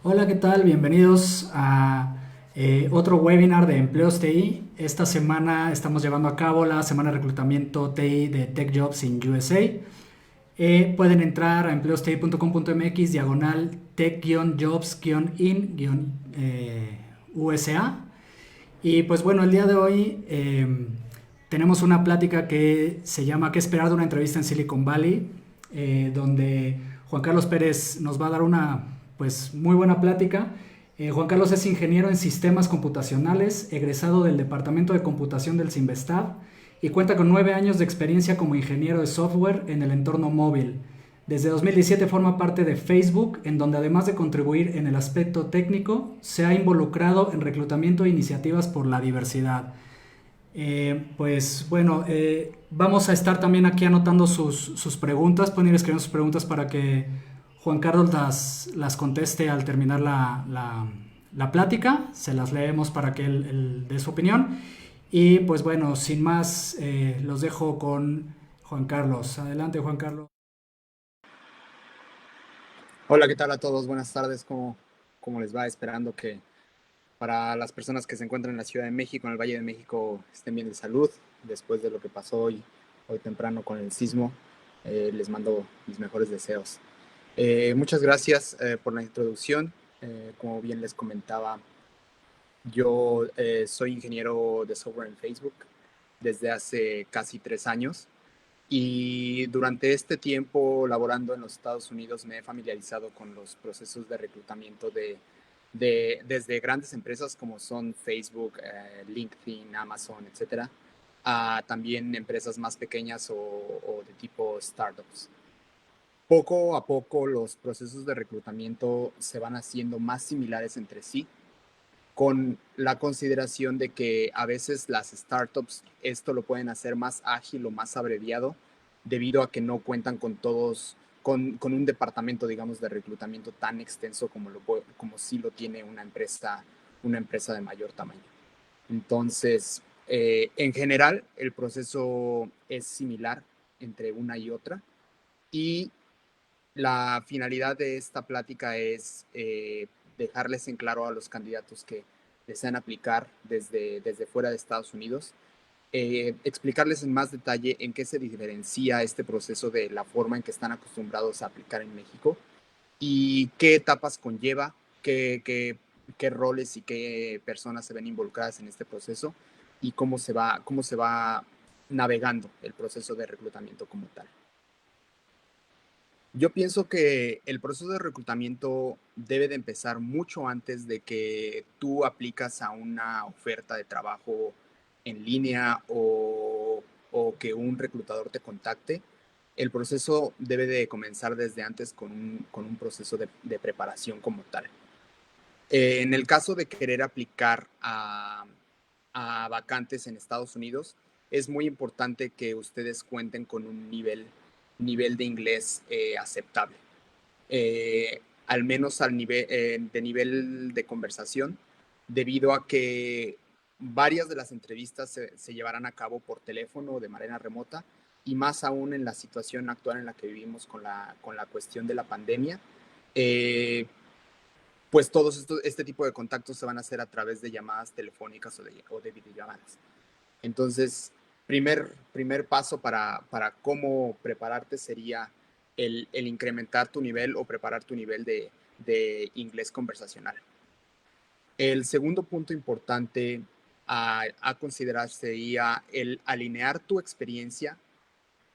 Hola, ¿qué tal? Bienvenidos a otro webinar de Empleos TI. Esta semana estamos llevando a cabo la semana de reclutamiento TI de Tech Jobs in USA. Pueden entrar a empleosti.com.mx diagonal tech-jobs-in-USA. Y pues bueno, el día de hoy tenemos una plática que se llama ¿Qué esperar de una entrevista en Silicon Valley? Donde Juan Carlos Pérez nos va a dar una pues muy buena plática. Juan Carlos es ingeniero en sistemas computacionales, egresado del Departamento de Computación del Cinvestav y cuenta con 9 años de experiencia como ingeniero de software en el entorno móvil. Desde 2017 forma parte de Facebook, en donde además de contribuir en el aspecto técnico, se ha involucrado en reclutamiento e iniciativas por la diversidad. Pues bueno, vamos a estar también aquí anotando sus preguntas. Pueden ir escribiendo sus preguntas para que Juan Carlos las conteste al terminar la plática. Se las leemos para que él dé su opinión. Y pues bueno, sin más, los dejo con Juan Carlos. Adelante, Juan Carlos. Hola, ¿qué tal a todos? Buenas tardes. ¿Cómo les va? Esperando que para las personas que se encuentran en la Ciudad de México, en el Valle de México, estén bien de salud después de lo que pasó hoy temprano con el sismo. Les mando mis mejores deseos. Muchas gracias por la introducción. Como bien les comentaba, yo soy ingeniero de software en Facebook desde hace casi 3 años. Y durante este tiempo laborando en los Estados Unidos me he familiarizado con los procesos de reclutamiento desde grandes empresas como son Facebook, LinkedIn, Amazon, etcétera, a también empresas más pequeñas o de tipo startups. Poco a poco los procesos de reclutamiento se van haciendo más similares entre sí, con la consideración de que a veces las startups esto lo pueden hacer más ágil o más abreviado debido a que no cuentan con con un departamento, digamos, de reclutamiento tan extenso como sí lo tiene una empresa de mayor tamaño. Entonces, en general, el proceso es similar entre una y otra y la finalidad de esta plática es dejarles en claro a los candidatos que desean aplicar desde fuera de Estados Unidos, explicarles en más detalle en qué se diferencia este proceso de la forma en que están acostumbrados a aplicar en México y qué etapas conlleva, qué roles y qué personas se ven involucradas en este proceso y cómo se va navegando el proceso de reclutamiento como tal. Yo pienso que el proceso de reclutamiento debe de empezar mucho antes de que tú aplicas a una oferta de trabajo en línea o que un reclutador te contacte. El proceso debe de comenzar desde antes con un proceso de preparación como tal. En el caso de querer aplicar a vacantes en Estados Unidos, es muy importante que ustedes cuenten con un nivel de inglés aceptable. Al menos de nivel de conversación, debido a que varias de las entrevistas se llevarán a cabo por teléfono o de manera remota, y más aún en la situación actual en la que vivimos con la cuestión de la pandemia. eh, pues este tipo de contactos se van a hacer a través de llamadas telefónicas o de videollamadas. Entonces, primer paso para cómo prepararte sería el incrementar tu nivel o preparar tu nivel de inglés conversacional. El segundo punto importante a considerar sería el alinear tu experiencia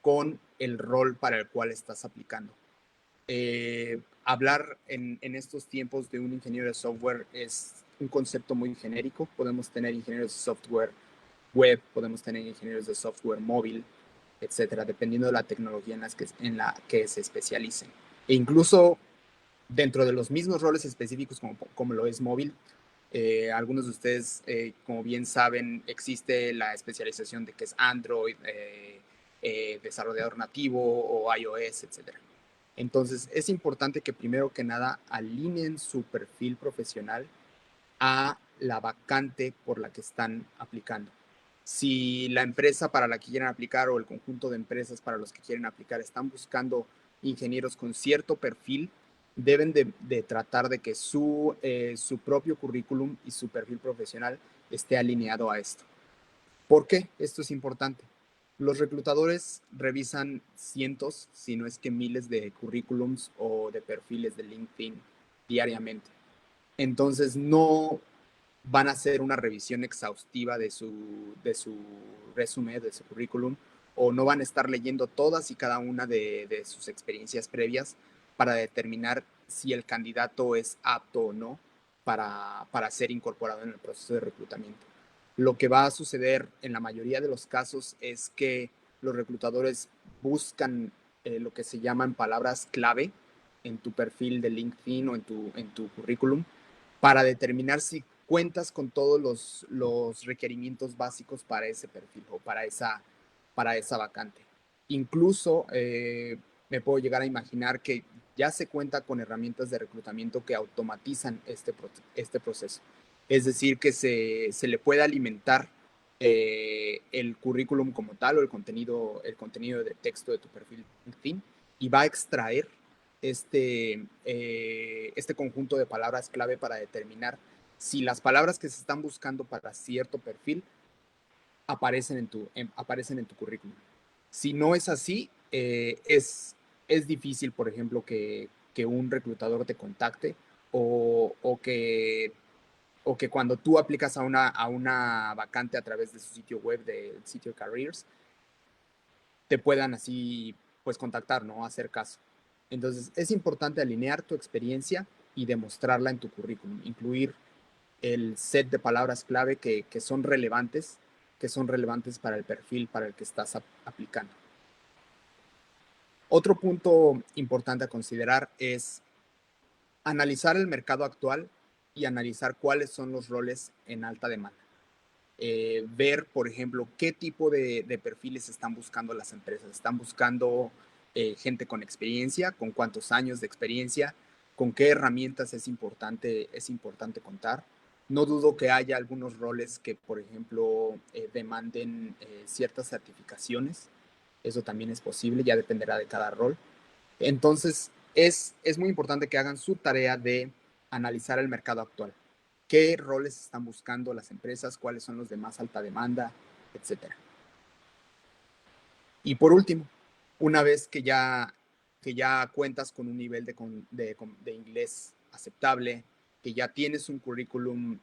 con el rol para el cual estás aplicando. Hablar en estos tiempos de un ingeniero de software es un concepto muy genérico. Podemos tener ingenieros de software web, podemos tener ingenieros de software móvil, etcétera, dependiendo de la tecnología en la que se especialicen. E incluso dentro de los mismos roles específicos como lo es móvil, algunos de ustedes, como bien saben, existe la especialización de que es Android, desarrollador nativo o iOS, etcétera. Entonces, es importante que primero que nada alineen su perfil profesional a la vacante por la que están aplicando. Si la empresa para la que quieren aplicar o el conjunto de empresas para los que quieren aplicar están buscando ingenieros con cierto perfil, deben de tratar de que su propio currículum y su perfil profesional esté alineado a esto. ¿Por qué? Esto es importante. Los reclutadores revisan cientos, si no es que miles de currículums o de perfiles de LinkedIn diariamente. Entonces no van a hacer una revisión exhaustiva de su resumen, de su currículum, o no van a estar leyendo todas y cada una de sus experiencias previas para determinar si el candidato es apto o no para ser incorporado en el proceso de reclutamiento. Lo que va a suceder en la mayoría de los casos es que los reclutadores buscan lo que se llaman palabras clave en tu perfil de LinkedIn o en tu currículum para determinar si cuentas con todos los requerimientos básicos para ese perfil o para esa vacante. Incluso me puedo llegar a imaginar que ya se cuenta con herramientas de reclutamiento que automatizan este proceso. Es decir, que se le puede alimentar el currículum como tal o el contenido de texto de tu perfil LinkedIn y va a extraer este conjunto de palabras clave para determinar si las palabras que se están buscando para cierto perfil aparecen en tu currículum. Si no es así, es difícil, por ejemplo, que un reclutador te contacte o que cuando tú aplicas a una vacante a través de su sitio web, del sitio Careers, te puedan así pues contactar, ¿no? Hacer caso. Entonces es importante alinear tu experiencia y demostrarla en tu currículum, incluir el set de palabras clave que son relevantes para el perfil para el que estás aplicando. Otro punto importante a considerar es analizar el mercado actual y analizar cuáles son los roles en alta demanda. Ver, por ejemplo, qué tipo de perfiles están buscando las empresas. Están buscando gente con experiencia, con cuántos años de experiencia, con qué herramientas es importante contar. No dudo que haya algunos roles que, por ejemplo, demanden ciertas certificaciones. Eso también es posible, ya dependerá de cada rol. Entonces, es muy importante que hagan su tarea de analizar el mercado actual. ¿Qué roles están buscando las empresas? ¿Cuáles son los de más alta demanda? Etcétera. Y por último, una vez que ya cuentas con un nivel de inglés aceptable, que ya tienes un currículum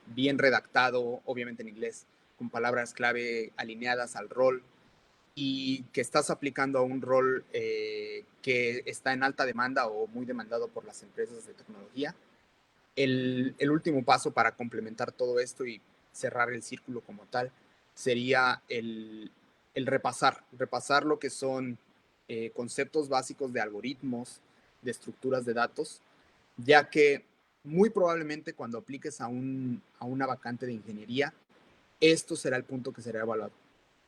bien redactado, obviamente en inglés, con palabras clave alineadas al rol, y que estás aplicando a un rol que está en alta demanda o muy demandado por las empresas de tecnología, el último paso para complementar todo esto y cerrar el círculo como tal sería el repasar lo que son conceptos básicos de algoritmos, de estructuras de datos, ya que muy probablemente cuando apliques a una vacante de ingeniería, esto será el punto que será evaluado.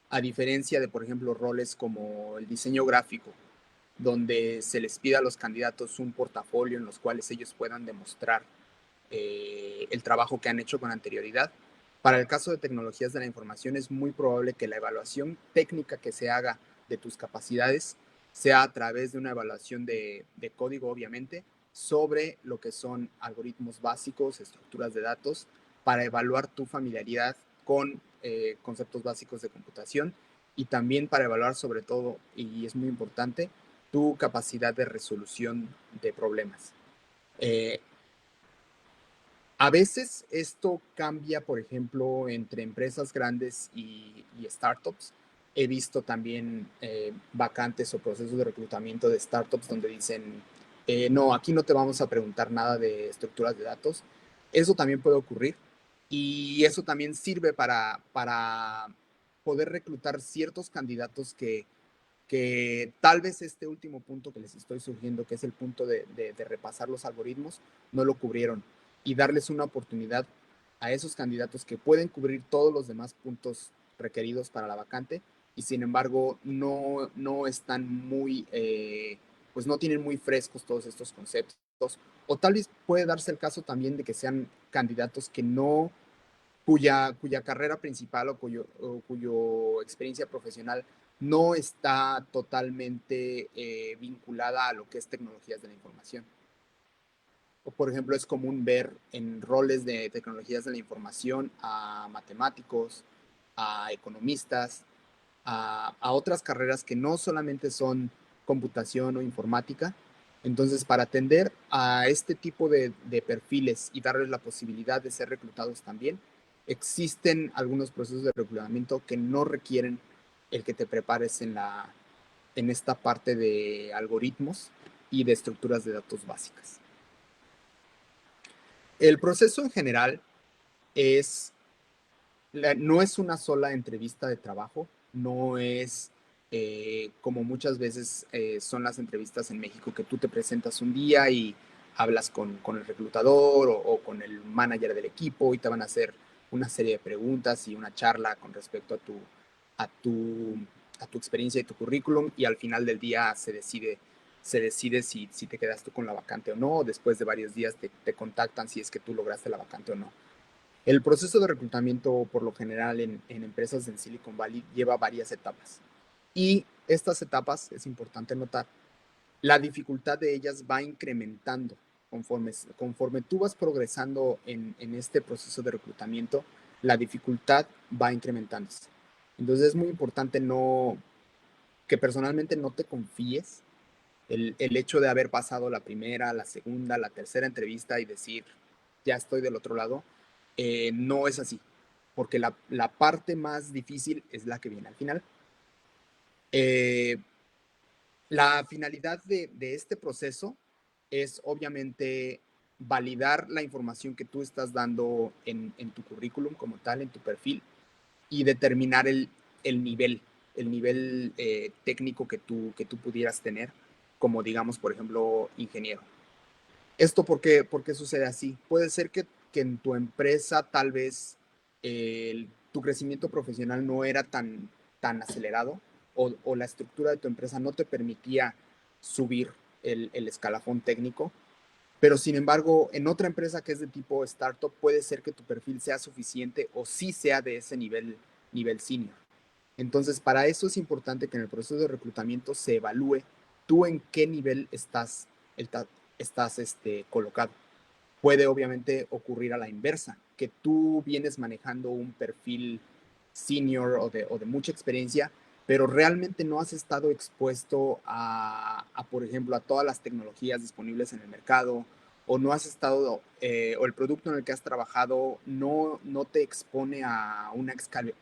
A diferencia de, por ejemplo, roles como el diseño gráfico, donde se les pida a los candidatos un portafolio en los cuales ellos puedan demostrar el trabajo que han hecho con anterioridad. Para el caso de tecnologías de la información es muy probable que la evaluación técnica que se haga de tus capacidades sea a través de una evaluación de código, obviamente, sobre lo que son algoritmos básicos, estructuras de datos, para evaluar tu familiaridad con conceptos básicos de computación y también para evaluar sobre todo, y es muy importante, tu capacidad de resolución de problemas. A veces esto cambia, por ejemplo, entre empresas grandes y startups. He visto también vacantes o procesos de reclutamiento de startups donde dicen, no, aquí no te vamos a preguntar nada de estructuras de datos. Eso también puede ocurrir y eso también sirve para poder reclutar ciertos candidatos que tal vez este último punto que les estoy sugiriendo, que es el punto de repasar los algoritmos, no lo cubrieron y darles una oportunidad a esos candidatos que pueden cubrir todos los demás puntos requeridos para la vacante y sin embargo no están pues no tienen muy frescos todos estos conceptos. O tal vez puede darse el caso también de que sean candidatos que cuya carrera principal o cuyo experiencia profesional no está totalmente vinculada a lo que es tecnologías de la información. O, por ejemplo, es común ver en roles de tecnologías de la información a matemáticos, a economistas, a otras carreras que no solamente son computación o informática. Entonces, para atender a este tipo de perfiles y darles la posibilidad de ser reclutados también, existen algunos procesos de reclutamiento que no requieren el que te prepares en esta parte de algoritmos y de estructuras de datos básicas. El proceso en general es, no es una sola entrevista de trabajo, no es como muchas veces son las entrevistas en México, que tú te presentas un día y hablas con el reclutador o con el manager del equipo y te van a hacer una serie de preguntas y una charla con respecto a tu, a tu experiencia y tu currículum, y al final del día se decide si te quedas tú con la vacante o no. Después de varios días te contactan si es que tú lograste la vacante o no. El proceso de reclutamiento, por lo general, en empresas en Silicon Valley lleva varias etapas. Y estas etapas, es importante notar, la dificultad de ellas va incrementando conforme tú vas progresando en este proceso de reclutamiento, la dificultad va incrementándose. Entonces es muy importante que personalmente no te confíes el hecho de haber pasado la primera, la segunda, la tercera entrevista y decir, ya estoy del otro lado. No es así, porque la parte más difícil es la que viene al final. La finalidad de este proceso es obviamente validar la información que tú estás dando en tu currículum como tal, en tu perfil, y determinar el nivel técnico que tú pudieras tener, como digamos, por ejemplo, ingeniero. ¿Esto por qué sucede así? Puede ser que en tu empresa tal vez tu crecimiento profesional no era tan acelerado, o la estructura de tu empresa no te permitía subir el escalafón técnico, pero sin embargo, en otra empresa que es de tipo startup, puede ser que tu perfil sea suficiente o sí sea de ese nivel senior. Entonces, para eso es importante que en el proceso de reclutamiento se evalúe tú en qué nivel estás colocado. Puede obviamente ocurrir a la inversa, que tú vienes manejando un perfil senior o de mucha experiencia, pero realmente no has estado expuesto por ejemplo, a todas las tecnologías disponibles en el mercado, o no has estado, o el producto en el que has trabajado no te expone a una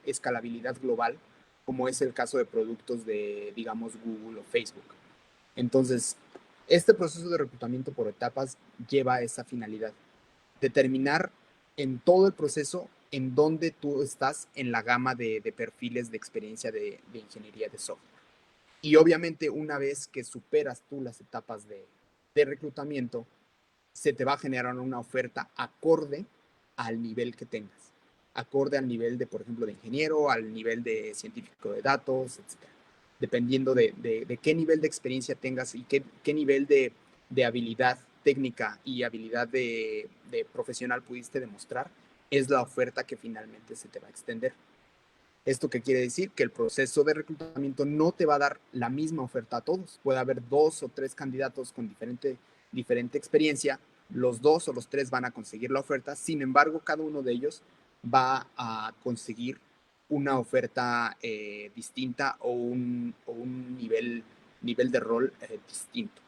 escalabilidad global, como es el caso de productos de, digamos, Google o Facebook. Entonces, este proceso de reclutamiento por etapas lleva a esa finalidad: determinar en todo el proceso en dónde tú estás en la gama de perfiles de experiencia de ingeniería de software. Y obviamente, una vez que superas tú las etapas de reclutamiento, se te va a generar una oferta acorde al nivel que tengas, acorde al nivel de, por ejemplo, de ingeniero, al nivel de científico de datos, etc. Dependiendo de qué nivel de experiencia tengas y qué nivel de habilidad técnica y habilidad de profesional pudiste demostrar, es la oferta que finalmente se te va a extender. ¿Esto qué quiere decir? Que el proceso de reclutamiento no te va a dar la misma oferta a todos. Puede haber 2 o 3 candidatos con diferente experiencia. Los 2 o los 3 van a conseguir la oferta. Sin embargo, cada uno de ellos va a conseguir una oferta distinta, o un nivel de rol distinto.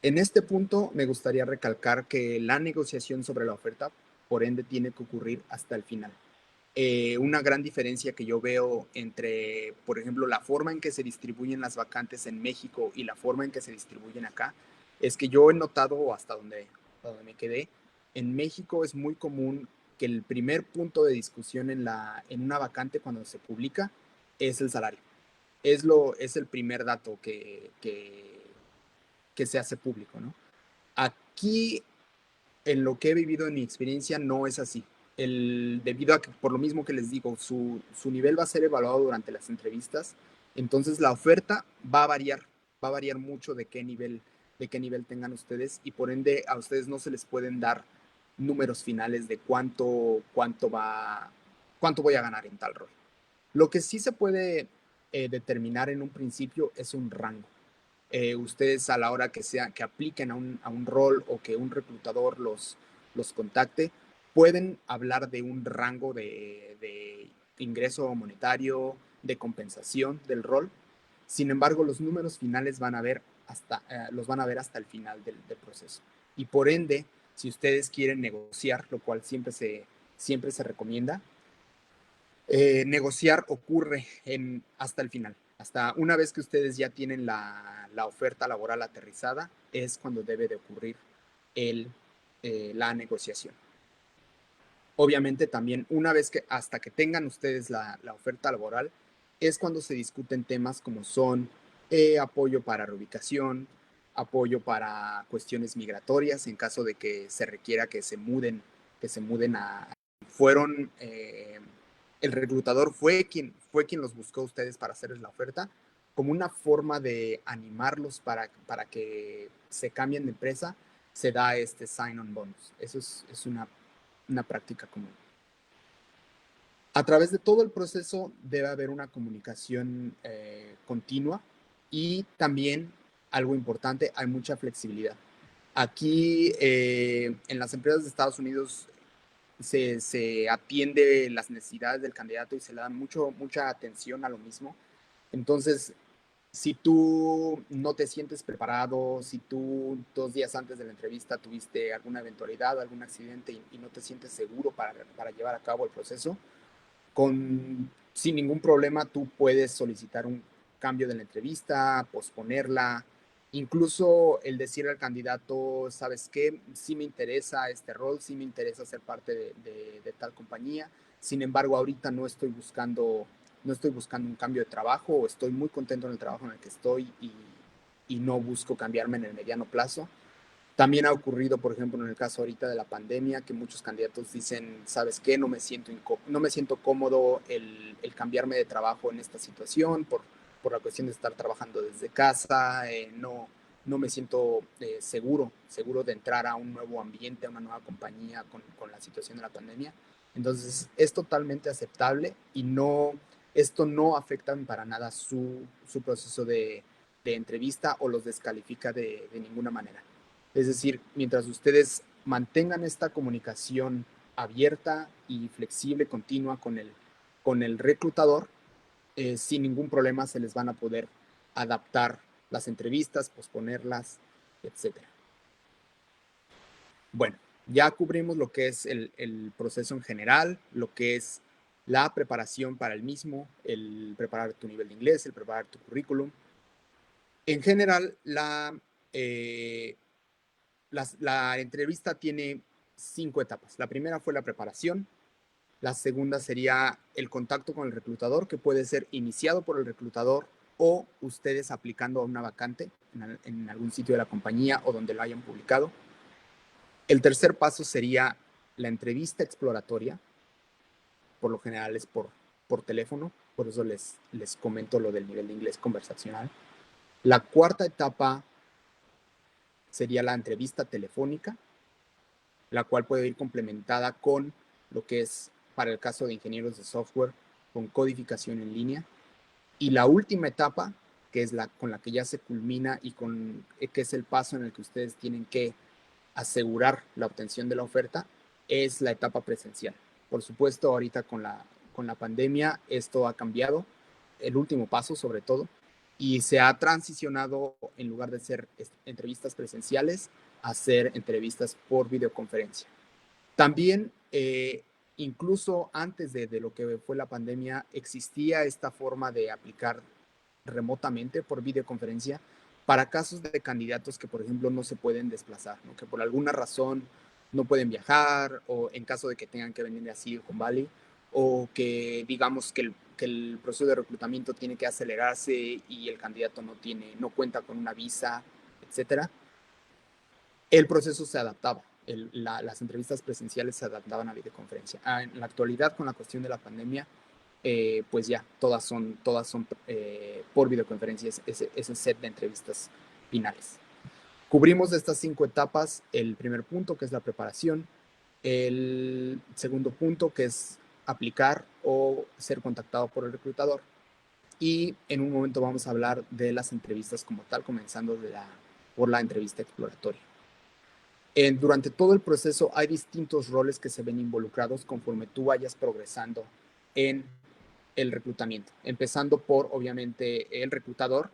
En este punto me gustaría recalcar que la negociación sobre la oferta, por ende, tiene que ocurrir hasta el final. Una gran diferencia que yo veo entre, por ejemplo, la forma en que se distribuyen las vacantes en México y la forma en que se distribuyen acá, es que yo he notado, hasta donde me quedé, en México es muy común que el primer punto de discusión en una vacante cuando se publica es el salario. Es el primer dato que se hace público, ¿no? Aquí, en lo que he vivido en mi experiencia, no es así. Debido a que, por lo mismo que les digo, su nivel va a ser evaluado durante las entrevistas. Entonces la oferta va a variar mucho de qué nivel tengan ustedes, y por ende a ustedes no se les pueden dar números finales de cuánto voy a ganar en tal rol. Lo que sí se puede determinar en un principio es un rango. Ustedes a la hora que apliquen a un rol o que un reclutador los contacte, pueden hablar de un rango de ingreso monetario, de compensación del rol. Sin embargo, los números finales los van a ver hasta el final del proceso. Y por ende, si ustedes quieren negociar, lo cual siempre se recomienda, negociar ocurre hasta el final. Hasta una vez que ustedes ya tienen la oferta laboral aterrizada, es cuando debe de ocurrir la negociación. Obviamente también hasta que tengan ustedes la oferta laboral, es cuando se discuten temas como son apoyo para reubicación, apoyo para cuestiones migratorias en caso de que se requiera que se muden fueron, el reclutador fue quien los buscó a ustedes para hacerles la oferta, como una forma de animarlos para que se cambien de empresa, se da este sign-on bonus. Eso es una práctica común. A través de todo el proceso debe haber una comunicación continua y también, algo importante, hay mucha flexibilidad. Aquí en las empresas de Estados Unidos se atiende las necesidades del candidato y se le da mucha atención a lo mismo. Entonces, si tú no te sientes preparado, si tú 2 días antes de la entrevista tuviste alguna eventualidad, algún accidente y no te sientes seguro para llevar a cabo el proceso, sin ningún problema tú puedes solicitar un cambio de la entrevista, posponerla, incluso el decir al candidato, ¿sabes qué? Sí me interesa este rol, sí me interesa ser parte de tal compañía, sin embargo ahorita no estoy buscando un cambio de trabajo o estoy muy contento en el trabajo en el que estoy y no busco cambiarme en el mediano plazo. También ha ocurrido, por ejemplo, en el caso ahorita de la pandemia, que muchos candidatos dicen, ¿sabes qué? No me siento cómodo el cambiarme de trabajo en esta situación por la cuestión de estar trabajando desde casa, no me siento seguro de entrar a un nuevo ambiente, a una nueva compañía con la situación de la pandemia. Entonces, es totalmente aceptable y esto no afecta para nada su proceso de entrevista o los descalifica de ninguna manera. Es decir, mientras ustedes mantengan esta comunicación abierta y flexible, continua con el reclutador, sin ningún problema se les van a poder adaptar las entrevistas, posponerlas, etcétera. Bueno, ya cubrimos lo que es el proceso en general, lo que es la preparación para el mismo, el preparar tu nivel de inglés, el preparar tu currículum. En general, la entrevista tiene 5 etapas. La primera fue la preparación. La segunda sería el contacto con el reclutador, que puede ser iniciado por el reclutador o ustedes aplicando a una vacante en algún sitio de la compañía o donde lo hayan publicado. El tercer paso sería la entrevista exploratoria. Por lo general es por teléfono, por eso les comento lo del nivel de inglés conversacional. La cuarta etapa sería la entrevista telefónica, la cual puede ir complementada con lo que es, para el caso de ingenieros de software, con codificación en línea. Y la última etapa, que es con la que ya se culmina y que es el paso en el que ustedes tienen que asegurar la obtención de la oferta, es la etapa presencial. Por supuesto, ahorita con la pandemia esto ha cambiado, el último paso sobre todo, y se ha transicionado, en lugar de ser entrevistas presenciales, a hacer entrevistas por videoconferencia. También, incluso antes de lo que fue la pandemia, existía esta forma de aplicar remotamente por videoconferencia para casos de candidatos que, por ejemplo, no se pueden desplazar, ¿no? Que por alguna razón no pueden viajar o en caso de que tengan que venir a Silicon Valley o que digamos que el proceso de reclutamiento tiene que acelerarse y el candidato no cuenta con una visa, etcétera. El proceso se adaptaba. Las entrevistas presenciales se adaptaban a videoconferencia. En la actualidad, con la cuestión de la pandemia, pues ya, todas son por videoconferencia, ese set de entrevistas finales. Cubrimos de estas 5 etapas el primer punto, que es la preparación, el segundo punto, que es aplicar o ser contactado por el reclutador. Y en un momento vamos a hablar de las entrevistas como tal, comenzando por la entrevista exploratoria. Durante todo el proceso hay distintos roles que se ven involucrados conforme tú vayas progresando en el reclutamiento, empezando por, obviamente, el reclutador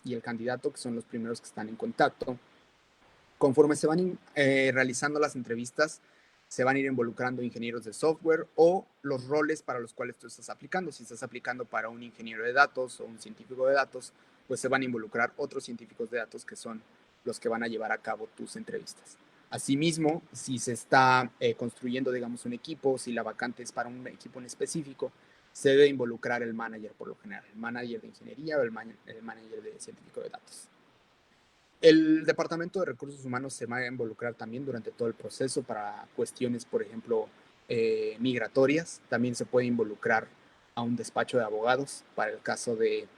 y el candidato, que son los primeros que están en contacto. Conforme se van realizando las entrevistas, se van a ir involucrando ingenieros de software o los roles para los cuales tú estás aplicando. Si estás aplicando para un ingeniero de datos o un científico de datos, pues se van a involucrar otros científicos de datos que son los que van a llevar a cabo tus entrevistas. Asimismo, si se está construyendo, digamos, un equipo, si la vacante es para un equipo en específico, se debe involucrar el manager por lo general, el manager de ingeniería o el manager de científico de datos. El Departamento de Recursos Humanos se va a involucrar también durante todo el proceso para cuestiones, por ejemplo, migratorias. También se puede involucrar a un despacho de abogados para el caso de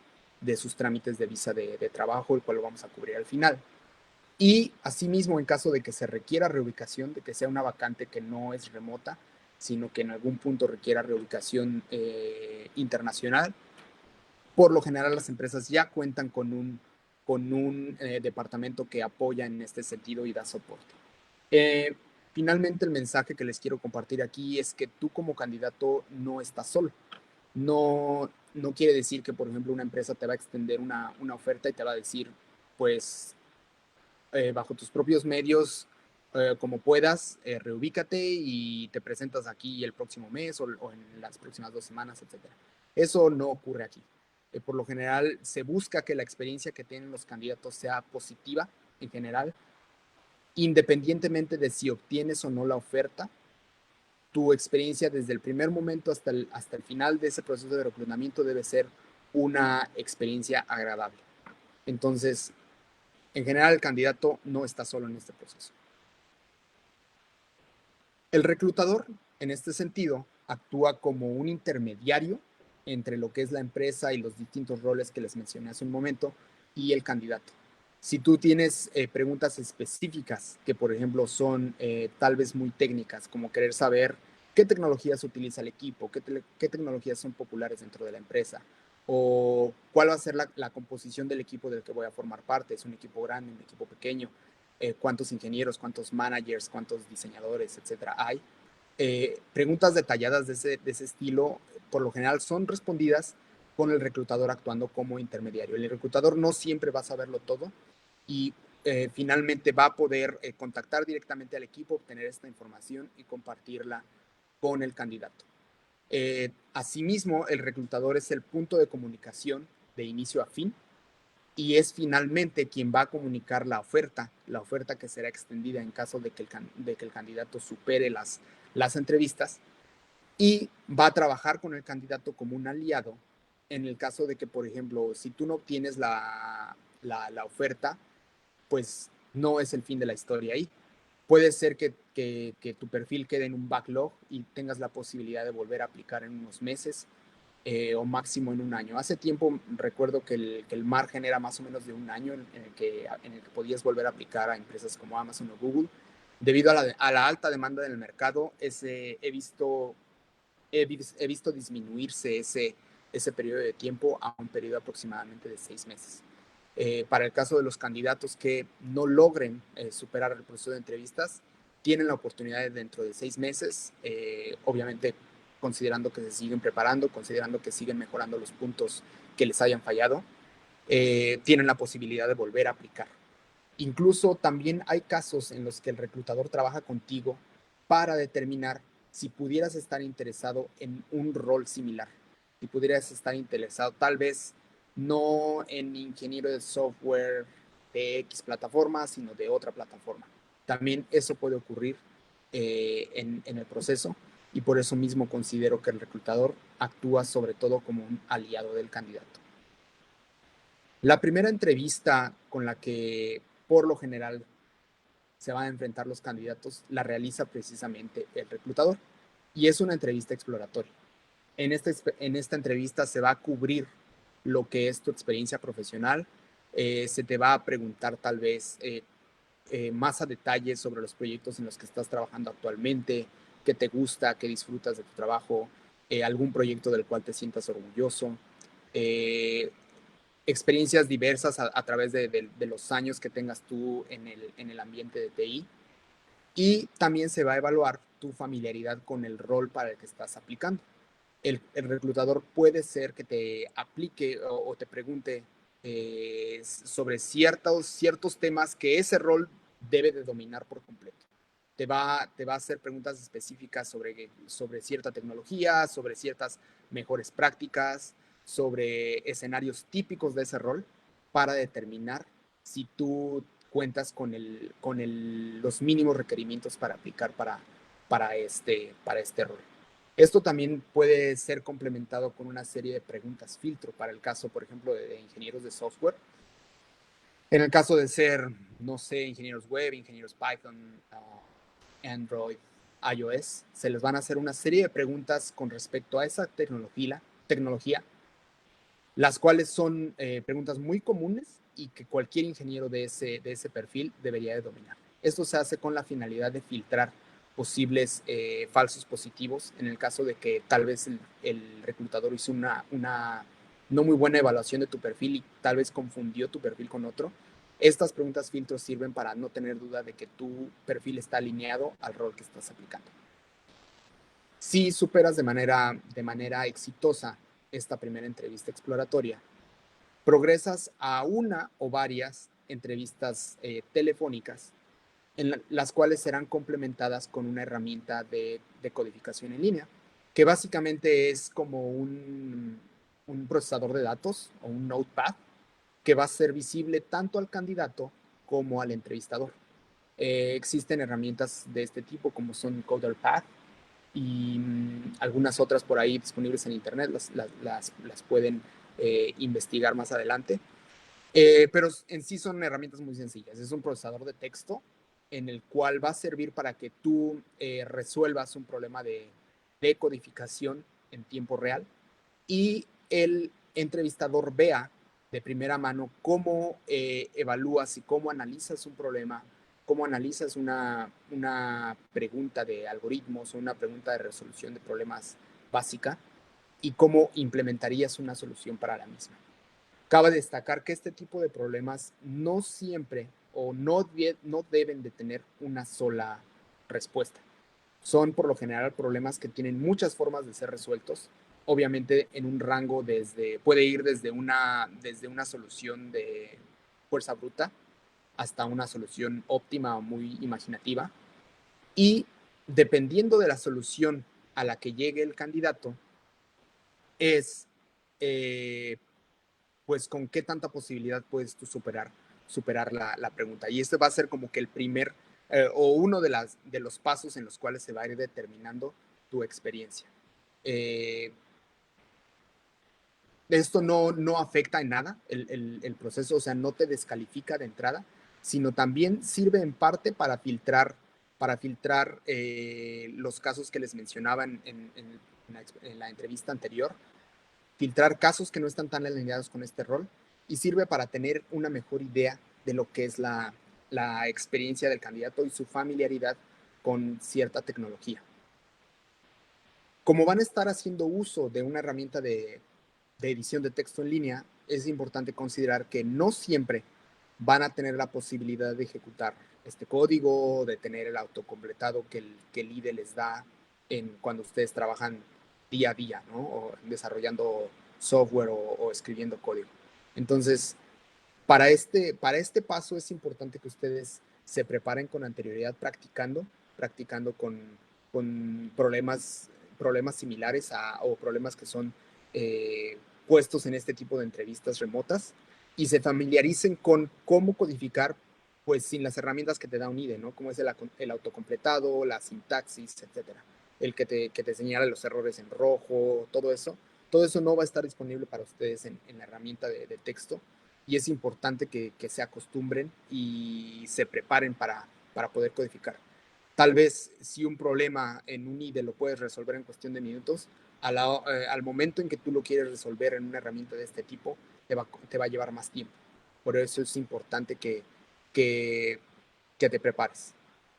sus trámites de visa de trabajo, el cual lo vamos a cubrir al final. Y asimismo, en caso de que se requiera reubicación, de que sea una vacante que no es remota, sino que en algún punto requiera reubicación internacional, por lo general las empresas ya cuentan con un departamento que apoya en este sentido y da soporte. Finalmente, el mensaje que les quiero compartir aquí es que tú como candidato no estás solo. No quiere decir que, por ejemplo, una empresa te va a extender una oferta y te va a decir, pues, bajo tus propios medios, como puedas, reubícate y te presentas aquí el próximo mes o en las próximas 2 semanas, etc. Eso no ocurre aquí. Por lo general, se busca que la experiencia que tienen los candidatos sea positiva en general, independientemente de si obtienes o no la oferta. Tu experiencia desde el primer momento hasta el final de ese proceso de reclutamiento debe ser una experiencia agradable. Entonces, en general, el candidato no está solo en este proceso. El reclutador, en este sentido, actúa como un intermediario entre lo que es la empresa y los distintos roles que les mencioné hace un momento y el candidato. Si tú tienes preguntas específicas que, por ejemplo, son tal vez muy técnicas, como querer saber qué tecnologías utiliza el equipo, qué tecnologías son populares dentro de la empresa, o cuál va a ser la composición del equipo del que voy a formar parte, es un equipo grande, un equipo pequeño, cuántos ingenieros, cuántos managers, cuántos diseñadores, etcétera, hay. Preguntas detalladas de ese estilo, por lo general, son respondidas con el reclutador actuando como intermediario. El reclutador no siempre va a saberlo todo y finalmente va a poder contactar directamente al equipo, obtener esta información y compartirla con el candidato. Asimismo, el reclutador es el punto de comunicación de inicio a fin y es finalmente quien va a comunicar la oferta que será extendida en caso de que el candidato supere las entrevistas, y va a trabajar con el candidato como un aliado en el caso de que, por ejemplo, si tú no obtienes la oferta, pues no es el fin de la historia ahí. Puede ser que tu perfil quede en un backlog y tengas la posibilidad de volver a aplicar en unos meses o máximo en un año. Hace tiempo recuerdo que el margen era más o menos de un año en el que podías volver a aplicar a empresas como Amazon o Google. Debido a la alta demanda del mercado, he visto disminuirse ese periodo de tiempo a un periodo aproximadamente de 6 meses. Para el caso de los candidatos que no logren superar el proceso de entrevistas, tienen la oportunidad de dentro de 6 meses, obviamente considerando que se siguen preparando, considerando que siguen mejorando los puntos que les hayan fallado, tienen la posibilidad de volver a aplicar. Incluso también hay casos en los que el reclutador trabaja contigo para determinar si pudieras estar interesado en un rol similar, si pudieras estar interesado tal vez no en ingeniero de software de X plataforma, sino de otra plataforma. También eso puede ocurrir en el proceso y por eso mismo considero que el reclutador actúa sobre todo como un aliado del candidato. La primera entrevista con la que por lo general se van a enfrentar los candidatos la realiza precisamente el reclutador y es una entrevista exploratoria. En esta entrevista se va a cubrir lo que es tu experiencia profesional, se te va a preguntar tal vez más a detalle sobre los proyectos en los que estás trabajando actualmente, qué te gusta, qué disfrutas de tu trabajo, algún proyecto del cual te sientas orgulloso, eh, experiencias diversas a través de los años que tengas tú en el ambiente de TI. Y también se va a evaluar tu familiaridad con el rol para el que estás aplicando. El reclutador puede ser que te aplique o te pregunte sobre ciertos temas que ese rol debe de dominar por completo. Te va a hacer preguntas específicas sobre cierta tecnología, sobre ciertas mejores prácticas, sobre escenarios típicos de ese rol para determinar si tú cuentas con los mínimos requerimientos para aplicar para este rol. Esto también puede ser complementado con una serie de preguntas filtro para el caso, por ejemplo, de ingenieros de software. En el caso de ser, no sé, ingenieros web, ingenieros Python, Android, iOS, se les van a hacer una serie de preguntas con respecto a esa tecnología, las cuales son preguntas muy comunes y que cualquier ingeniero de ese perfil debería de dominar. Esto se hace con la finalidad de filtrar posibles falsos positivos en el caso de que tal vez el reclutador hizo una no muy buena evaluación de tu perfil y tal vez confundió tu perfil con otro. Estas preguntas filtros sirven para no tener duda de que tu perfil está alineado al rol que estás aplicando. Si superas de manera exitosa esta primera entrevista exploratoria, progresas a una o varias entrevistas telefónicas en las cuales serán complementadas con una herramienta de codificación en línea, que básicamente es como un procesador de datos o un notepad que va a ser visible tanto al candidato como al entrevistador. Existen herramientas de este tipo como son CoderPad y algunas otras por ahí disponibles en internet, las pueden investigar más adelante. Pero en sí son herramientas muy sencillas. Es un procesador de texto en el cual va a servir para que tú resuelvas un problema de codificación en tiempo real y el entrevistador vea de primera mano cómo evalúas y cómo analizas un problema, cómo analizas una pregunta de algoritmos o una pregunta de resolución de problemas básica y cómo implementarías una solución para la misma. Cabe destacar que este tipo de problemas no siempre o no deben de tener una sola respuesta. Son por lo general problemas que tienen muchas formas de ser resueltos, obviamente en un rango puede ir desde una solución de fuerza bruta hasta una solución óptima o muy imaginativa. Y dependiendo de la solución a la que llegue el candidato, es pues con qué tanta posibilidad puedes tú superar la pregunta. Y este va a ser como que el primer o uno de los pasos en los cuales se va a ir determinando tu experiencia. Esto no afecta en nada el proceso, o sea, no te descalifica de entrada, sino también sirve en parte para filtrar los casos que les mencionaba en la entrevista anterior, filtrar casos que no están tan alineados con este rol y sirve para tener una mejor idea de lo que es la experiencia del candidato y su familiaridad con cierta tecnología. Como van a estar haciendo uso de una herramienta de edición de texto en línea, es importante considerar que no siempre van a tener la posibilidad de ejecutar este código, de tener el autocompletado que el IDE les da cuando ustedes trabajan día a día, ¿no? O desarrollando software o escribiendo código. Entonces, para este paso es importante que ustedes se preparen con anterioridad practicando con problemas similares o problemas que son puestos en este tipo de entrevistas remotas y se familiaricen con cómo codificar pues sin las herramientas que te da un IDE, ¿no? Como es el autocompletado, la sintaxis, etcétera. Que te señala los errores en rojo, todo eso. Todo eso no va a estar disponible para ustedes en la herramienta de texto y es importante que se acostumbren y se preparen para poder codificar. Tal vez si un problema en un IDE lo puedes resolver en cuestión de minutos, al momento en que tú lo quieres resolver en una herramienta de este tipo, te va a llevar más tiempo. Por eso es importante que te prepares.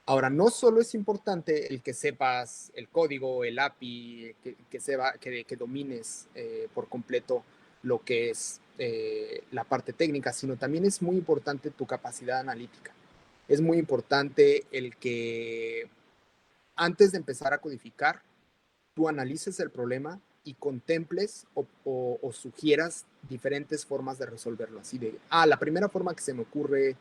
Ahora, no solo es importante el que sepas el código, el API, que domines por completo lo que es la parte técnica, sino también es muy importante tu capacidad analítica. Es muy importante el que antes de empezar a codificar, tú analices el problema y contemples o sugieras diferentes formas de resolverlo. Así de, la primera forma que se me ocurre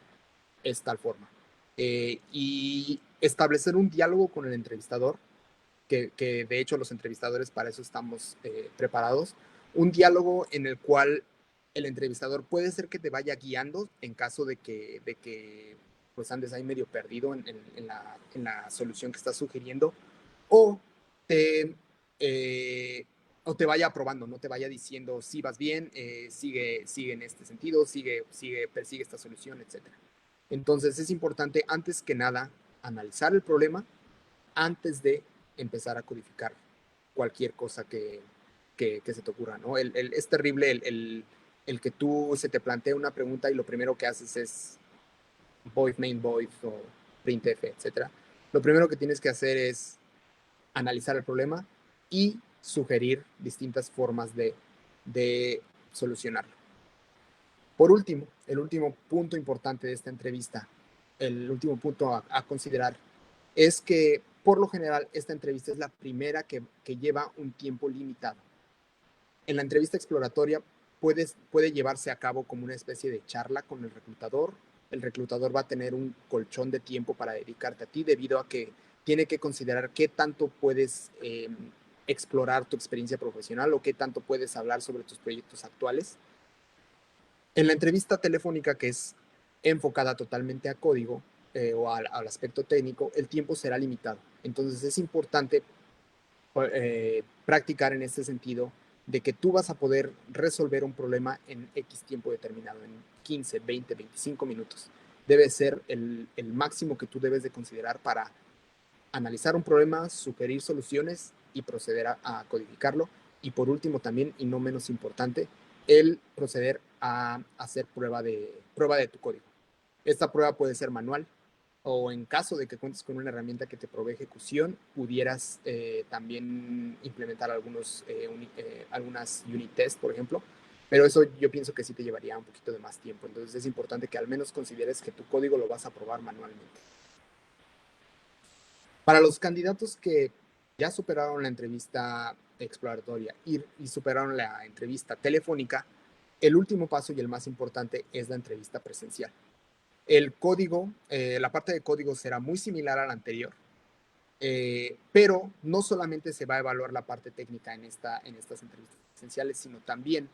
es tal forma. Y establecer un diálogo con el entrevistador, que de hecho los entrevistadores para eso estamos preparados, un diálogo en el cual el entrevistador puede ser que te vaya guiando en caso de que pues andes ahí medio perdido en la solución que estás sugiriendo, o te, eh, o te vaya aprobando, no te vaya diciendo si vas bien, sigue en este sentido, persigue esta solución, etcétera. Entonces es importante, antes que nada, analizar el problema antes de empezar a codificar cualquier cosa que se te ocurra, ¿no? Es terrible el que tú se te plantea una pregunta y lo primero que haces es void, main void o printf, etcétera. Lo primero que tienes que hacer es analizar el problema y sugerir distintas formas de solucionarlo. Por último, el último punto importante de esta entrevista, el último punto a considerar, es que por lo general esta entrevista es la primera que lleva un tiempo limitado. En la entrevista exploratoria puede llevarse a cabo como una especie de charla con el reclutador. El reclutador va a tener un colchón de tiempo para dedicarte a ti debido a que tiene que considerar qué tanto puedes explorar tu experiencia profesional o qué tanto puedes hablar sobre tus proyectos actuales. En la entrevista telefónica, que es enfocada totalmente a código o al aspecto técnico, el tiempo será limitado. Entonces es importante practicar en este sentido de que tú vas a poder resolver un problema en X tiempo determinado, en 15, 20, 25 minutos. Debe ser el máximo que tú debes de considerar para analizar un problema, sugerir soluciones y proceder a codificarlo. Y por último también, y no menos importante, el proceder a hacer prueba de tu código. Esta prueba puede ser manual o en caso de que cuentes con una herramienta que te provee ejecución, pudieras también implementar algunas unit tests, por ejemplo, pero eso yo pienso que sí te llevaría un poquito de más tiempo. Entonces es importante que al menos consideres que tu código lo vas a probar manualmente. Para los candidatos que ya superaron la entrevista exploratoria y superaron la entrevista telefónica, el último paso y el más importante es la entrevista presencial. El código, la parte de código será muy similar a la anterior, pero no solamente se va a evaluar la parte técnica en estas entrevistas presenciales, sino también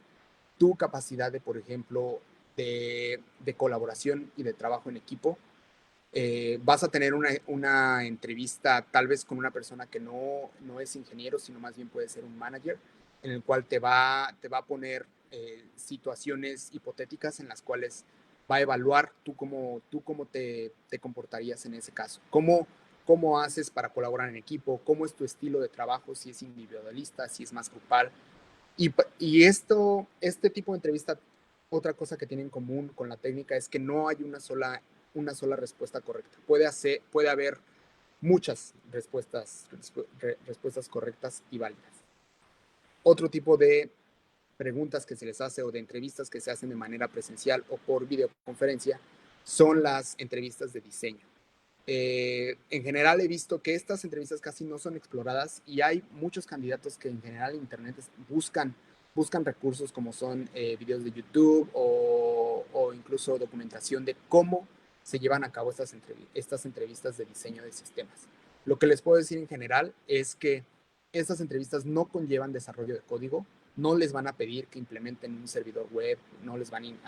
tu capacidad de, por ejemplo, de colaboración y de trabajo en equipo. Vas a tener una entrevista tal vez con una persona que no es ingeniero, sino más bien puede ser un manager, en el cual te va a poner situaciones hipotéticas en las cuales va a evaluar tú cómo te comportarías en ese caso. ¿Cómo haces para colaborar en equipo? ¿Cómo es tu estilo de trabajo? Si es individualista, si es más grupal. Y este tipo de entrevista, otra cosa que tiene en común con la técnica es que no hay una sola respuesta correcta. Puede haber muchas respuestas correctas y válidas. Otro tipo de preguntas que se les hace o de entrevistas que se hacen de manera presencial o por videoconferencia son las entrevistas de diseño. En general he visto que estas entrevistas casi no son exploradas y hay muchos candidatos que en general en internet buscan recursos como son videos de YouTube o incluso documentación de cómo se llevan a cabo estas entrevistas de diseño de sistemas. Lo que les puedo decir en general es que estas entrevistas no conllevan desarrollo de código, no les van a pedir que implementen un servidor web, no les van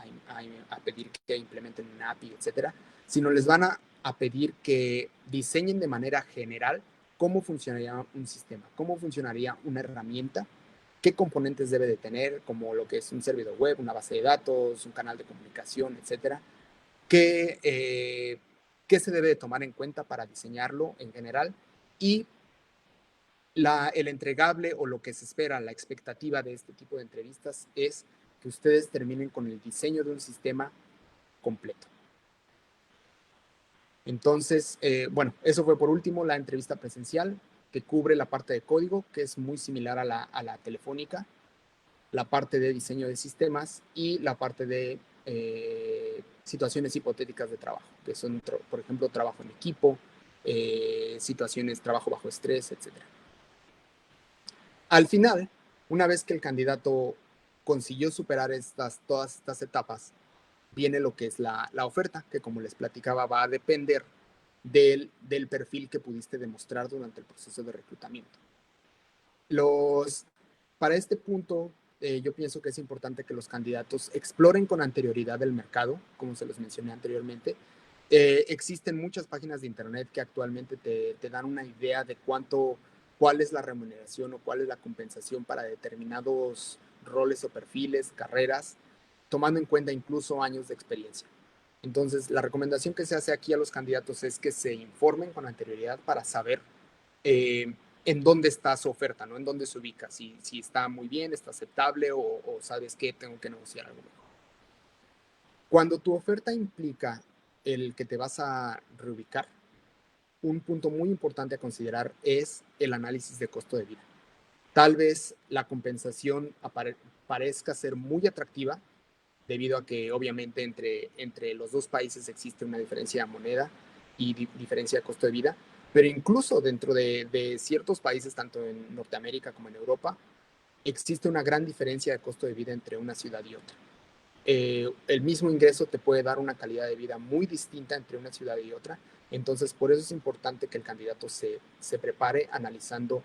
a pedir que implementen un API, etcétera, sino les van a pedir que diseñen de manera general cómo funcionaría un sistema, cómo funcionaría una herramienta, qué componentes debe de tener, como lo que es un servidor web, una base de datos, un canal de comunicación, etcétera, qué se debe de tomar en cuenta para diseñarlo en general y el entregable o lo que se espera, la expectativa de este tipo de entrevistas es que ustedes terminen con el diseño de un sistema completo. Entonces, bueno, eso fue por último la entrevista presencial, que cubre la parte de código, que es muy similar a la telefónica, la parte de diseño de sistemas y la parte de situaciones hipotéticas de trabajo, que son, por ejemplo, trabajo en equipo, situaciones, trabajo bajo estrés, etc. Al final, una vez que el candidato consiguió superar todas estas etapas, viene lo que es la oferta, que como les platicaba va a depender del perfil que pudiste demostrar durante el proceso de reclutamiento. Para este punto, yo pienso que es importante que los candidatos exploren con anterioridad el mercado, como se los mencioné anteriormente. Existen muchas páginas de internet que actualmente te dan una idea de cuál es la remuneración o cuál es la compensación para determinados roles o perfiles, carreras, tomando en cuenta incluso años de experiencia. Entonces, la recomendación que se hace aquí a los candidatos es que se informen con anterioridad para saber en dónde está su oferta, ¿no? En dónde se ubica, si está muy bien, está aceptable o sabes que tengo que negociar algo mejor. Cuando tu oferta implica el que te vas a reubicar, un punto muy importante a considerar es el análisis de costo de vida. Tal vez la compensación parezca ser muy atractiva debido a que obviamente entre los dos países existe una diferencia de moneda y diferencia de costo de vida, pero incluso dentro de ciertos países, tanto en Norteamérica como en Europa, existe una gran diferencia de costo de vida entre una ciudad y otra. El mismo ingreso te puede dar una calidad de vida muy distinta entre una ciudad y otra, entonces por eso es importante que el candidato se prepare analizando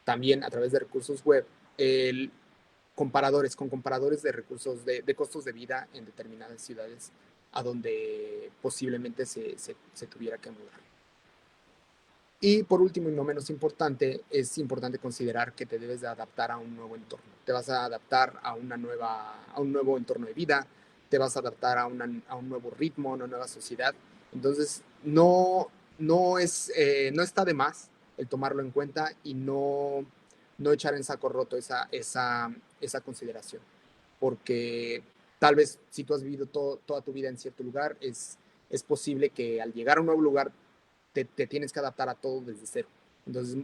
también a través de recursos web con comparadores de recursos, de costos de vida en determinadas ciudades a donde posiblemente se tuviera que mudar. Y por último y no menos importante, es importante considerar que te debes de adaptar a un nuevo entorno. Te vas a adaptar a un nuevo entorno de vida, te vas a adaptar a un nuevo ritmo, a una nueva sociedad. Entonces, no está de más el tomarlo en cuenta y no echar en saco roto esa consideración. Porque tal vez si tú has vivido toda tu vida en cierto lugar, es posible que al llegar a un nuevo lugar te tienes que adaptar a todo desde cero. Entonces,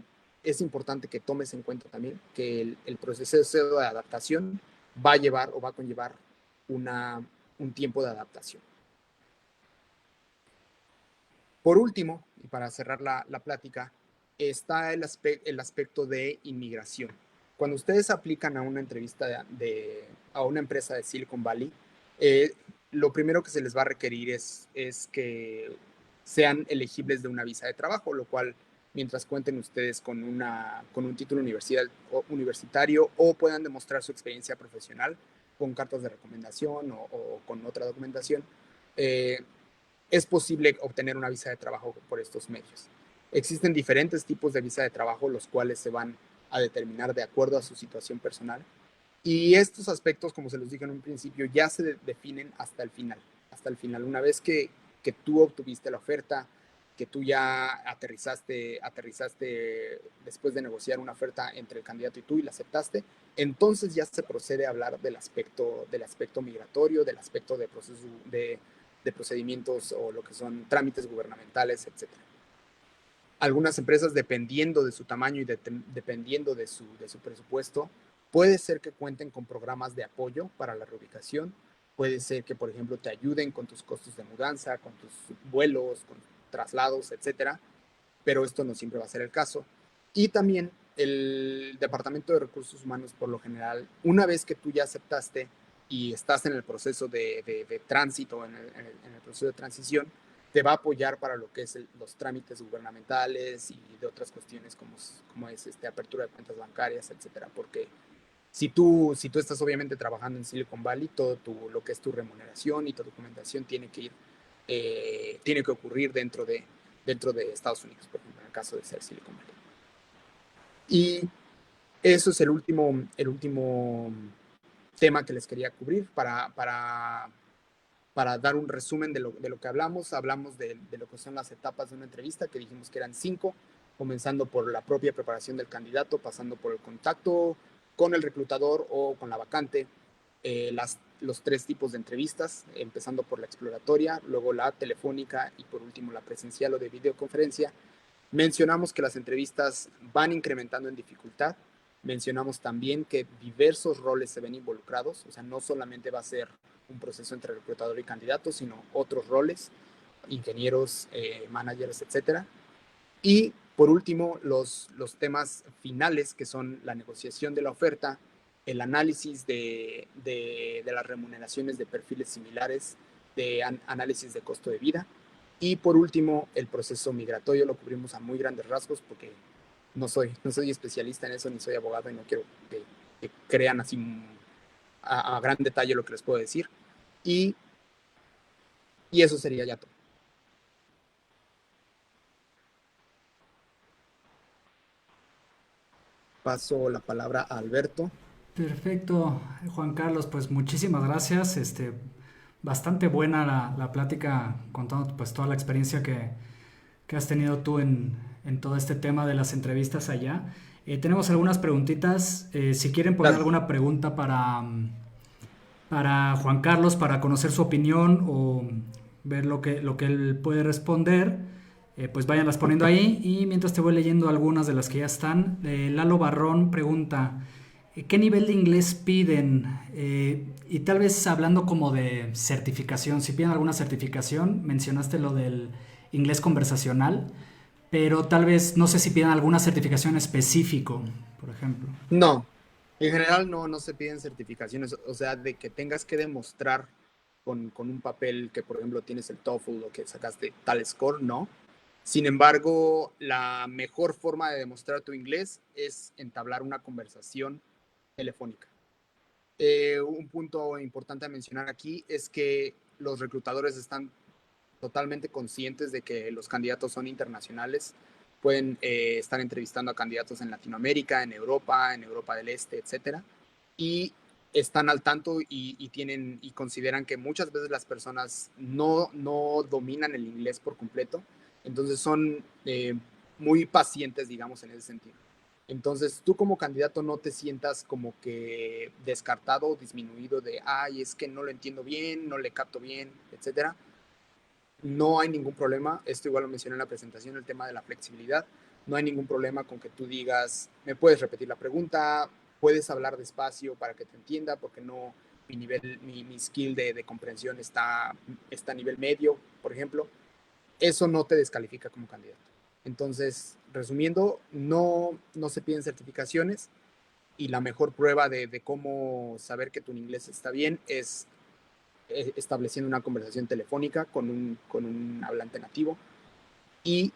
es importante que tomes en cuenta también que el proceso de adaptación va a llevar o va a conllevar un tiempo de adaptación. Por último, y para cerrar la plática, está el aspecto de inmigración. Cuando ustedes aplican a una entrevista a una empresa de Silicon Valley, lo primero que se les va a requerir es que sean elegibles de una visa de trabajo, lo cual mientras cuenten ustedes con un título universitario o puedan demostrar su experiencia profesional con cartas de recomendación o con otra documentación, es posible obtener una visa de trabajo por estos medios. Existen diferentes tipos de visa de trabajo, los cuales se van a determinar de acuerdo a su situación personal. Y estos aspectos, como se los dije en un principio, ya se definen hasta el final. Hasta el final, una vez que tú obtuviste la oferta, que tú ya aterrizaste después de negociar una oferta entre el candidato y tú y la aceptaste, entonces ya se procede a hablar del aspecto migratorio, del aspecto de procedimientos o lo que son trámites gubernamentales, etc. Algunas empresas, dependiendo de su tamaño y dependiendo de su presupuesto, puede ser que cuenten con programas de apoyo para la reubicación. Puede ser que, por ejemplo, te ayuden con tus costos de mudanza, con tus vuelos, con traslados, etcétera. Pero esto no siempre va a ser el caso. Y también el Departamento de Recursos Humanos, por lo general, una vez que tú ya aceptaste y estás en el proceso de tránsito, en el proceso de transición, te va a apoyar para lo que es los trámites gubernamentales y de otras cuestiones como es apertura de cuentas bancarias, etcétera. Porque si tú estás obviamente trabajando en Silicon Valley, todo lo que es tu remuneración y tu documentación tiene que ocurrir dentro de Estados Unidos, por ejemplo, en el caso de ser Silicon Valley. Y eso es el último tema que les quería cubrir para dar un resumen de lo que hablamos. Hablamos de lo que son las etapas de una entrevista, que dijimos que eran 5, comenzando por la propia preparación del candidato, pasando por el contacto con el reclutador o con la vacante, los 3 tipos de entrevistas, empezando por la exploratoria, luego la telefónica y por último la presencial o de videoconferencia. Mencionamos que las entrevistas van incrementando en dificultad. Mencionamos también que diversos roles se ven involucrados, o sea, no solamente va a ser un proceso entre reclutador y candidato, sino otros roles, ingenieros, managers, etcétera. Y por último, los temas finales, que son la negociación de la oferta, el análisis de las remuneraciones de perfiles similares, de análisis de costo de vida. Y por último, el proceso migratorio lo cubrimos a muy grandes rasgos porque no soy especialista en eso, ni soy abogado y no quiero que crean así a gran detalle lo que les puedo decir. Y eso sería ya todo. Paso la palabra a Alberto. Perfecto, Juan Carlos, pues muchísimas gracias. Bastante buena la plática contando pues toda la experiencia que has tenido tú en todo este tema de las entrevistas allá. Tenemos algunas preguntitas. Si quieren poner Claro. alguna pregunta para Juan Carlos, para conocer su opinión o ver lo que él puede responder, pues váyanlas poniendo ahí. Y mientras te voy leyendo algunas de las que ya están, Lalo Barrón pregunta, ¿qué nivel de inglés piden? Y tal vez hablando como de certificación, si piden alguna certificación, mencionaste lo del inglés conversacional, pero tal vez no sé si piden alguna certificación específico, por ejemplo. No, en general no se piden certificaciones, o sea, de que tengas que demostrar con un papel que, por ejemplo, tienes el TOEFL o que sacaste tal score, no. Sin embargo, la mejor forma de demostrar tu inglés es entablar una conversación telefónica. Un punto importante a mencionar aquí es que los reclutadores están totalmente conscientes de que los candidatos son internacionales. Pueden estar entrevistando a candidatos en Latinoamérica, en Europa del Este, etcétera. Y están al tanto y consideran que muchas veces las personas no dominan el inglés por completo. Entonces son muy pacientes, digamos, en ese sentido. Entonces, tú como candidato no te sientas como que descartado o disminuido de, ay, es que no lo entiendo bien, no le capto bien, etcétera. No hay ningún problema, esto igual lo mencioné en la presentación, el tema de la flexibilidad. No hay ningún problema con que tú digas, me puedes repetir la pregunta, puedes hablar despacio para que te entienda, porque no, mi skill de comprensión está a nivel medio, por ejemplo. Eso no te descalifica como candidato. Entonces, resumiendo, no se piden certificaciones y la mejor prueba de cómo saber que tu inglés está bien es estableciendo una conversación telefónica con un hablante nativo y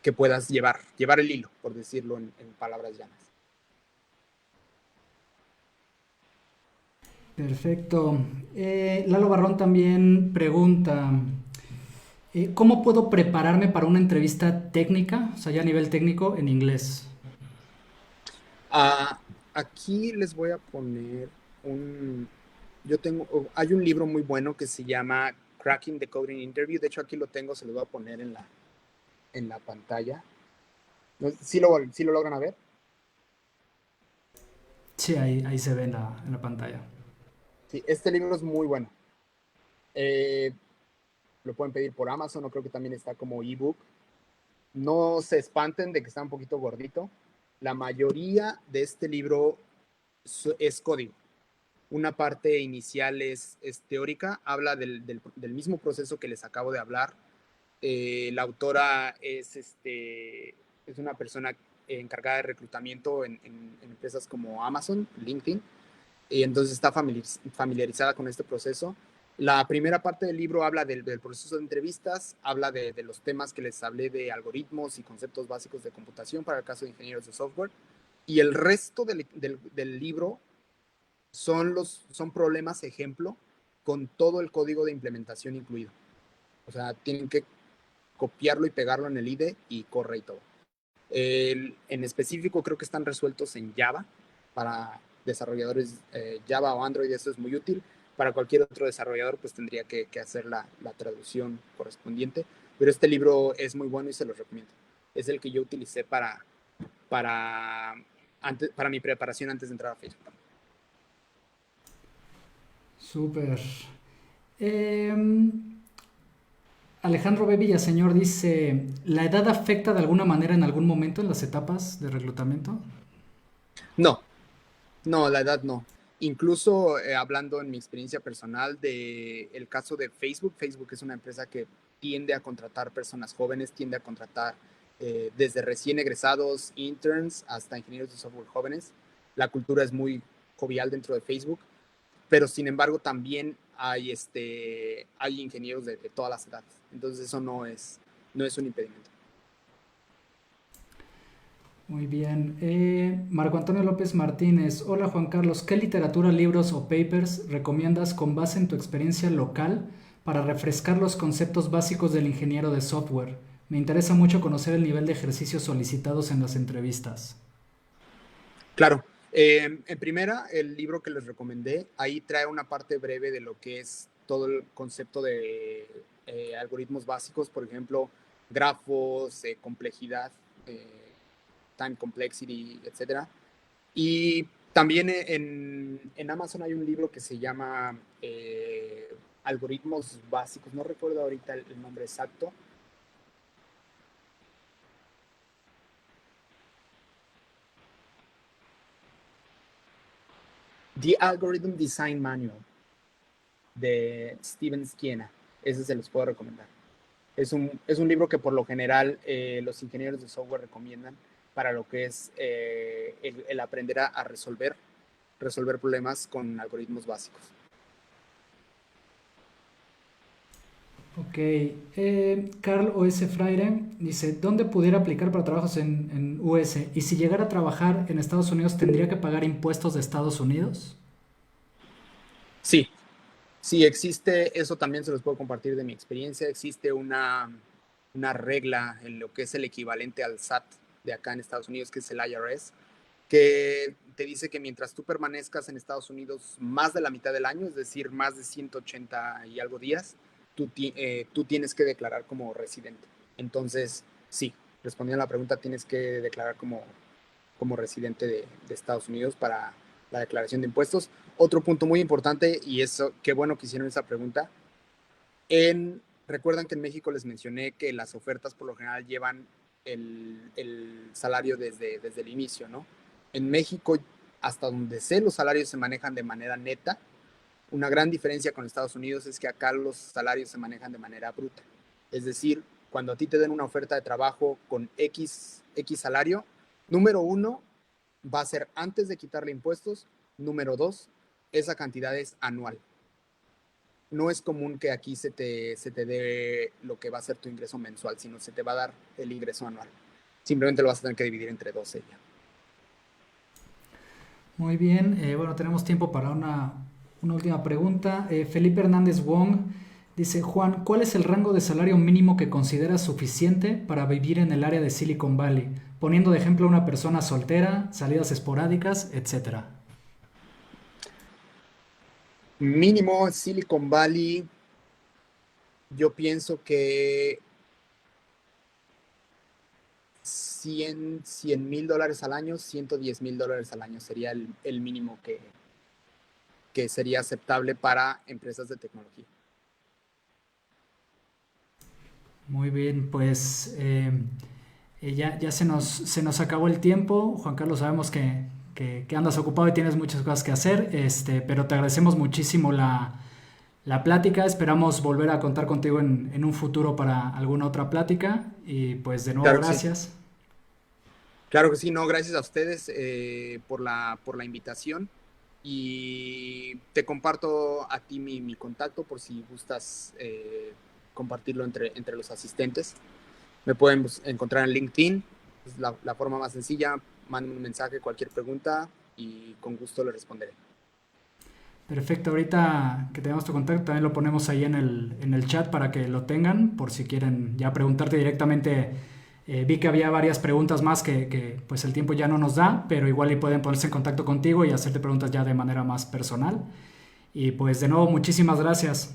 que puedas llevar el hilo, por decirlo en palabras llanas. Perfecto. Lalo Barrón también pregunta, ¿cómo puedo prepararme para una entrevista técnica, o sea, ya a nivel técnico, en inglés? Ah, aquí les voy a poner hay un libro muy bueno que se llama Cracking the Coding Interview. De hecho, aquí lo tengo, se lo voy a poner en la pantalla. ¿Sí lo logran a ver? Sí, ahí se ve en la pantalla. Sí, este libro es muy bueno. Eh, lo pueden pedir por Amazon, o creo que también está como ebook. No se espanten de que está un poquito gordito. La mayoría de este libro es código. Una parte inicial es teórica, habla del mismo proceso que les acabo de hablar. La autora es una persona encargada de reclutamiento en empresas como Amazon, LinkedIn, y entonces está familiarizada con este proceso. La primera parte del libro habla del proceso de entrevistas, habla de los temas que les hablé de algoritmos y conceptos básicos de computación para el caso de ingenieros de software, y el resto del libro son problemas ejemplo con todo el código de implementación incluido. O sea, tienen que copiarlo y pegarlo en el IDE y corre y todo. En específico creo que están resueltos en Java para desarrolladores Java o Android. Eso es muy útil. Para cualquier otro desarrollador pues tendría que hacer la traducción correspondiente, pero este libro es muy bueno y se lo recomiendo. Es el que yo utilicé para mi preparación antes de entrar a Facebook. Súper. Em, Alejandro B. Villaseñor dice, ¿la edad afecta de alguna manera en algún momento en las etapas de reclutamiento? No, no, la edad no. Incluso hablando en mi experiencia personal de el caso de Facebook, Facebook es una empresa que tiende a contratar personas jóvenes, tiende a contratar desde recién egresados, interns, hasta ingenieros de software jóvenes. La cultura es muy jovial dentro de Facebook, pero sin embargo también hay ingenieros de todas las edades. Entonces eso no es un impedimento. Muy bien. Marco Antonio López Martínez. Hola Juan Carlos, ¿qué literatura, libros o papers recomiendas con base en tu experiencia local para refrescar los conceptos básicos del ingeniero de software? Me interesa mucho conocer el nivel de ejercicios solicitados en las entrevistas. Claro. En primera, el libro que les recomendé, ahí trae una parte breve de lo que es todo el concepto de algoritmos básicos, por ejemplo, grafos, complejidad, eh, time complexity, etcétera. Y también en Amazon hay un libro que se llama Algoritmos Básicos, no recuerdo ahorita el nombre exacto. The Algorithm Design Manual de Steven Schiena. Ese se los puedo recomendar. Es un libro que por lo general los ingenieros de software recomiendan para lo que es el aprender a resolver problemas con algoritmos básicos. Ok. Carl O.S. Freire dice, ¿dónde pudiera aplicar para trabajos en US? Y si llegara a trabajar en Estados Unidos, ¿tendría que pagar impuestos de Estados Unidos? Sí, sí, existe, eso también se los puedo compartir de mi experiencia, existe una regla en lo que es el equivalente al SAT de acá en Estados Unidos, que es el IRS, que te dice que mientras tú permanezcas en Estados Unidos más de la mitad del año, es decir, más de 180 y algo días, tú tienes que declarar como residente. Entonces, sí, respondiendo a la pregunta, tienes que declarar como residente de Estados Unidos para la declaración de impuestos. Otro punto muy importante, y eso, qué bueno que hicieron esa pregunta, recuerdan que en México les mencioné que las ofertas por lo general llevan el salario desde el inicio, ¿no? En México, hasta donde sé, los salarios se manejan de manera neta. Una gran diferencia con Estados Unidos es que acá los salarios se manejan de manera bruta. Es decir, cuando a ti te den una oferta de trabajo con X salario, número uno, va a ser antes de quitarle impuestos. Número dos, esa cantidad es anual. No es común que aquí se te dé lo que va a ser tu ingreso mensual, sino se te va a dar el ingreso anual. Simplemente lo vas a tener que dividir entre 12 ya. Muy bien, bueno, tenemos tiempo para una última pregunta. Felipe Hernández Wong dice, Juan, ¿cuál es el rango de salario mínimo que consideras suficiente para vivir en el área de Silicon Valley? Poniendo de ejemplo a una persona soltera, salidas esporádicas, etcétera. Mínimo Silicon Valley, yo pienso que 100,000 dólares al año, $110,000 al año sería el mínimo que sería aceptable para empresas de tecnología. Muy bien, pues ya se nos acabó el tiempo. Juan Carlos, sabemos que andas ocupado y tienes muchas cosas que hacer, pero te agradecemos muchísimo la plática. Esperamos volver a contar contigo en un futuro para alguna otra plática. Y pues de nuevo, Claro que sí. gracias. Claro que sí, no, gracias a ustedes por la invitación y te comparto a ti mi contacto por si gustas compartirlo entre los asistentes. Me pueden encontrar en LinkedIn, es la forma más sencilla, manden un mensaje, cualquier pregunta y con gusto le responderé. Perfecto, ahorita que tenemos tu contacto también lo ponemos ahí en el chat para que lo tengan por si quieren ya preguntarte directamente. Vi que había varias preguntas más que pues el tiempo ya no nos da, pero igual y pueden ponerse en contacto contigo y hacerte preguntas ya de manera más personal. Y pues de nuevo, muchísimas gracias.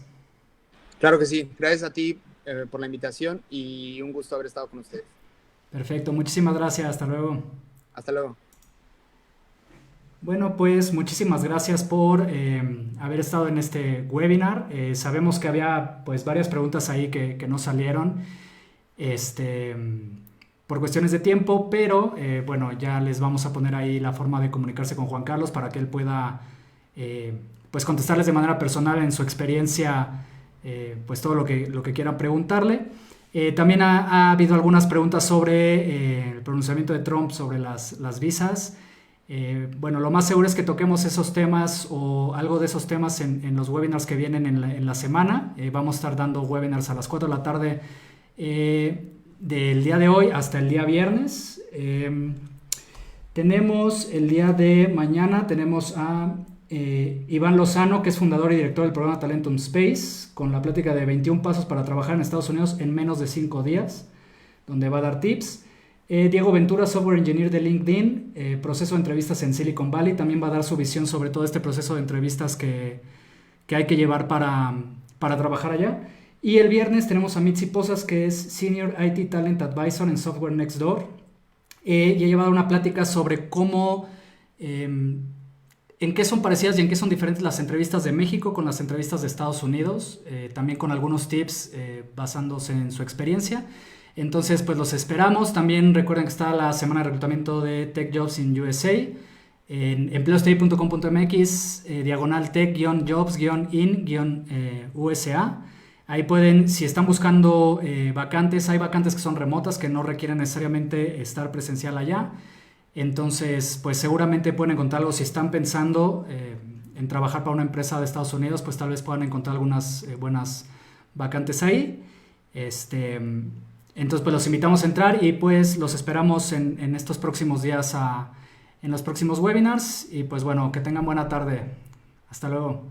Claro que sí, gracias a ti por la invitación y un gusto haber estado con ustedes. Perfecto, muchísimas gracias, hasta luego. Hasta luego. Bueno, pues muchísimas gracias por haber estado en este webinar. Sabemos que había pues varias preguntas ahí que no salieron este, por cuestiones de tiempo, pero bueno, ya les vamos a poner ahí la forma de comunicarse con Juan Carlos para que él pueda pues contestarles de manera personal en su experiencia pues todo lo que quieran preguntarle. También ha habido algunas preguntas sobre el pronunciamiento de Trump sobre las visas. Bueno, lo más seguro es que toquemos esos temas o algo de esos temas en los webinars que vienen en la semana. Vamos a estar dando webinars a las 4 de la tarde del día de hoy hasta el día viernes. Tenemos el día de mañana, tenemos a Iván Lozano, que es fundador y director del programa Talentum Space, con la plática de 21 pasos para trabajar en Estados Unidos en menos de 5 días, donde va a dar tips. Diego Ventura, software engineer de LinkedIn, proceso de entrevistas en Silicon Valley, también va a dar su visión sobre todo este proceso de entrevistas que hay que llevar para trabajar allá. Y el viernes tenemos a Mitzi Posas, que es Senior IT Talent Advisor en Software Next Door, y ha llevado una plática sobre cómo, en qué son parecidas y en qué son diferentes las entrevistas de México con las entrevistas de Estados Unidos, también con algunos tips basándose en su experiencia. Entonces, pues los esperamos. También recuerden que está la semana de reclutamiento de Tech Jobs in USA en empleostay.com.mx, diagonal tech-jobs-in-USA. Ahí pueden, si están buscando vacantes, hay vacantes que son remotas, que no requieren necesariamente estar presencial allá. Entonces, pues seguramente pueden encontrar algo. Si están pensando en trabajar para una empresa de Estados Unidos, pues tal vez puedan encontrar algunas buenas vacantes ahí. Entonces, pues los invitamos a entrar y pues los esperamos en estos próximos días en los próximos webinars. Y pues bueno, que tengan buena tarde. Hasta luego.